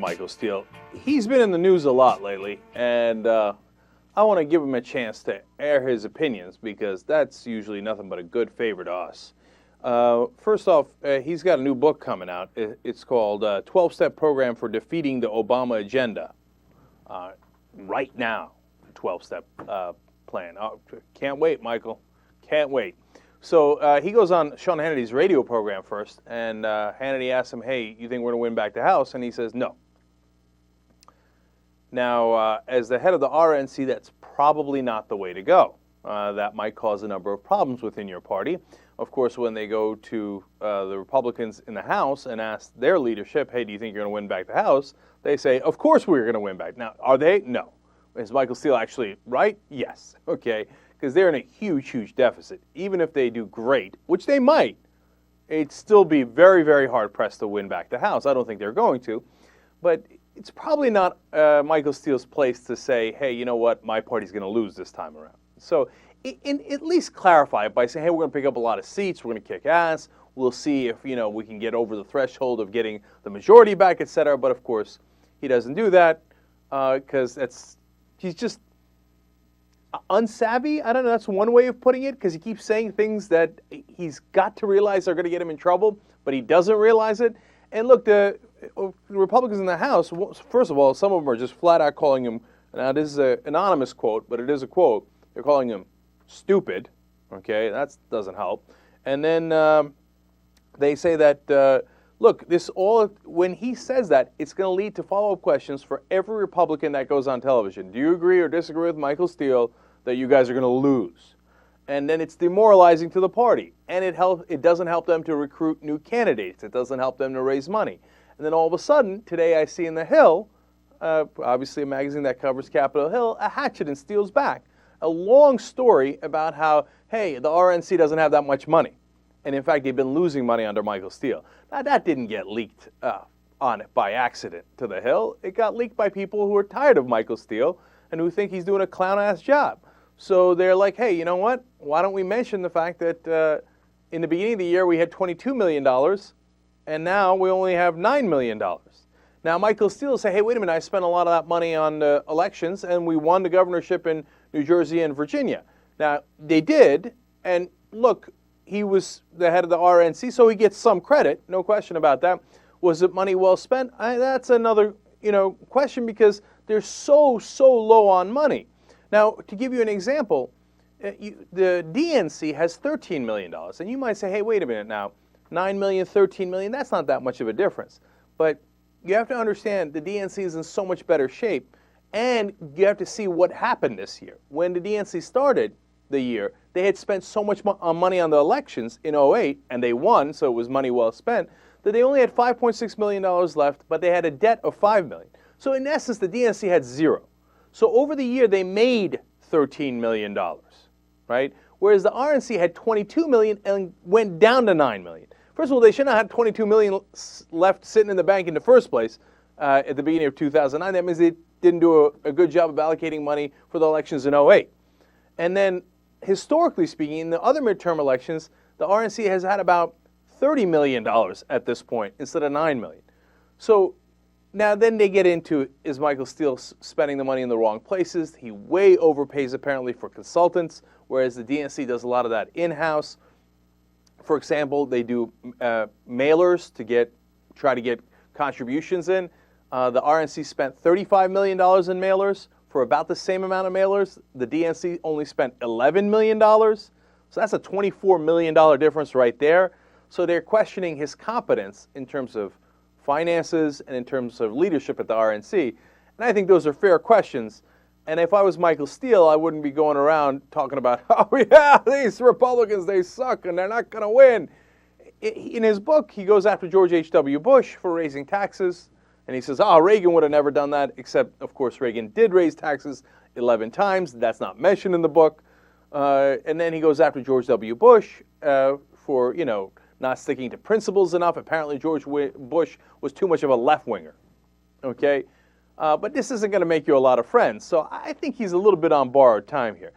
Michael Steele. He's been in the news a lot lately, and I want to give him a chance to air his opinions because that's usually nothing but a good favor to us. First off, he's got a new book coming out. It's called 12-Step Program for Defeating the Obama Agenda. Right now, 12-step plan. Oh, can't wait, Michael. Can't wait. So he goes on Sean Hannity's radio program first, and Hannity asks him, hey, you think we're going to win back the House? And he says, no. Now, as the head of the RNC, that's probably not the way to go. That might cause a number of problems within your party. Of course, when they go to the Republicans in the House and ask their leadership, hey, do you think you're going to win back the House? They say, of course we're going to win back. Now, are they? No. Is Michael Steele actually right? Yes. Okay. Because they're in a huge, huge deficit. Even if they do great, which they might, it'd still be very, very hard-pressed to win back the House. I don't think they're going to. But it's probably not Michael Steele's place to say, hey, you know what, my party's going to lose this time around. So at least clarify it by saying, hey, we're going to pick up a lot of seats, we're going to kick ass, we'll see if, you know, we can get over the threshold of getting the majority back, etc. But, of course, he doesn't do that because he's just unsavvy. I don't know, that's one way of putting it, because he keeps saying things that he's got to realize are going to get him in trouble, but he doesn't realize it. And look, the Republicans in the House, first of all, some of them are just flat out calling him, now this is an anonymous quote, but it is a quote, they're calling him stupid, okay, that doesn't help. And then they say that, look, when he says that, it's going to lead to follow-up questions for every Republican that goes on television. Do you agree or disagree with Michael Steele that you guys are going to lose? And then it's demoralizing to the party. And it doesn't help them to recruit new candidates. It doesn't help them to raise money. And then all of a sudden, today I see in The Hill, obviously a magazine that covers Capitol Hill, a hatchet in Steele's back. A long story about how, hey, the RNC doesn't have that much money. And in fact, they've been losing money under Michael Steele. Now, that didn't get leaked on it by accident to The Hill. It got leaked by people who are tired of Michael Steele and who think he's doing a clown-ass job. So they're like, hey, you know what? Why don't we mention the fact that in the beginning of the year we had $22 million, and now we only have $9 million. Now, Michael Steele will say, hey, wait a minute, I spent a lot of that money on elections, and we won the governorship in New Jersey and Virginia. Now, they did, and look, he was the head of the RNC, so he gets some credit, no question about that. Was it money well spent? That's another, question, because they're so low on money. Now, to give you an example, the DNC has $13 million, and you might say, hey, wait a minute now, $9 million, $13 million, that's not that much of a difference. But you have to understand the DNC is in so much better shape, and you have to see what happened this year. When the DNC started the year, they had spent so much money on the elections in 2008, and they won, so it was money well spent, that they only had $5.6 million left, but they had a debt of $5 million. So in essence, the DNC had zero. So over the year, they made $13 million, right? Whereas the RNC had $22 million and went down to $9 million. First of all, they shouldn't have had $22 million left sitting in the bank in the first place at the beginning of 2009. That means they didn't do a good job of allocating money for the elections in 2008. And then, historically speaking, in the other midterm elections, the RNC has had about $30 million at this point instead of $9 million. So now then they get into, is Michael Steele spending the money in the wrong places? He way overpays apparently for consultants, whereas the DNC does a lot of that in-house. For example, they do mailers to try to get contributions in. The RNC spent $35 million in mailers for about the same amount of mailers. The DNC only spent $11 million. So that's a $24 million difference right there. So they're questioning his competence in terms of finances and in terms of leadership at the RNC. And I think those are fair questions. And if I was Michael Steele, I wouldn't be going around talking about, oh yeah, these Republicans, they suck and they're not going to win. In his book, he goes after George H.W. Bush for raising taxes. And he says, Reagan would have never done that, except, of course, Reagan did raise taxes 11 times. That's not mentioned in the book. And then he goes after George W. Bush for, not sticking to principles enough. Apparently, George Bush was too much of a left-winger, okay? But this isn't going to make you a lot of friends. So I think he's a little bit on borrowed time here.